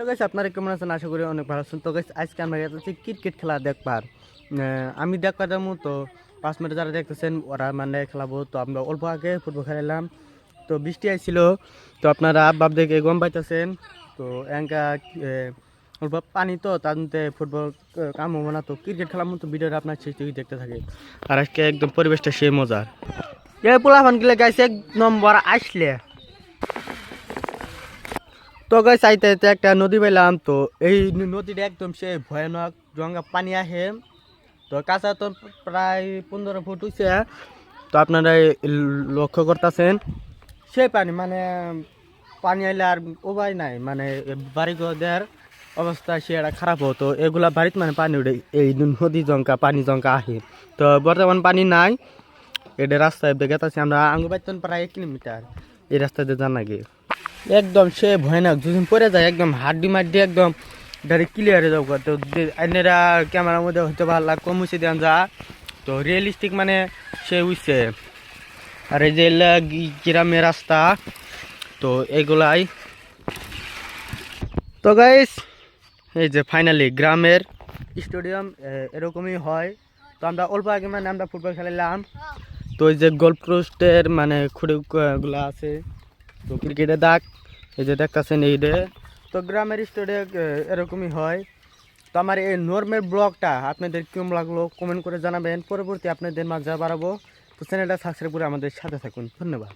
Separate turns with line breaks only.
তো গাইস আপনারা কেমন আছেন? আশা করি অনেক ভালো আছেন। তো গাইস আজকে আমরা যাচ্ছি ক্রিকেট খেলা দেখবার। আমি দেখবার যাবো তো 5 মিনিট যারা দেখতেছেন ওরা মানে খেলাবো। তো আমরা অল্প আগে ফুটবল খেলাম, তো বৃষ্টি আইছিল। তো আপনারা বাপ দেখে গম পাইতেছেন। তো এঙ্কা অল্প পানি তো তার মধ্যে ফুটবল কাম হবো না। তো ক্রিকেট খেলার মতো ভিডিওটা আপনার শেষ থেকে দেখতে থাকে। আর আজকে একদম পরিবেশটা সেই মজার। এই পোলাফান গেলে গাইছে 1 নম্বর আসলে। তো গাইস আইতে আইতে একটা নদী পেলাম। তো এই নদীটা একদম সে ভয়ানক জঙ্গা পানি আহে। তো কাঁচা তো প্রায় 15 ফুট হইছে। তো আপনারা লক্ষ্য করতেছেন সেই পানি মানে পানি আইলে আর উপায় নাই, মানে বাড়ি ঘর অবস্থা সে একটা খারাপ হতো। এগুলা বাড়িতে মানে পানি উঠে এই নদী জঙ্কা পানি জঙ্কা আহে। তো বর্তমান পানি নাই। এটা রাস্তায় গেতাছি আমরা আঙ্গু বাইতন প্রায় 1 কিলোমিটার এই রাস্তাতে জান লাগে। একদম সে ভয়ানক দুদিন পরে যায় একদম হাড্ডি মাড্ডি একদম ডাইরেক্ট ক্লিয়ারে যাও। তো আইনেরা ক্যামেরার মধ্যে হয়তো ভালো লাগ কম উঠে দেন যা। তো রিয়েলিস্টিক মানে সে উঠছে। আর এই যে গ্রামের রাস্তা তো এগুলাই। তো গাইস এই যে ফাইনালি গ্রামের স্টেডিয়াম এরকমই হয়। তো আমরা অল্প আগে মানে আমরা ফুটবল খেলাম। তো এই যে গোল পোস্টের মানে খুঁড়ে গুলা আছে। তো ক্রিকেটের দাগ এই যে দেখতেছেন এই ডে। তো গ্রামের স্টেডিয়াম এরকমই হয়। তো আমার এই নর্মাল ব্লগটা আপনাদের কেমন লাগলো কমেন্ট করে জানাবেন। পরবর্তী আপনাদের মাঝে বাড়াবো। তো চ্যানেলটা সাবস্ক্রাইব করে আমাদের সাথে থাকুন। ধন্যবাদ।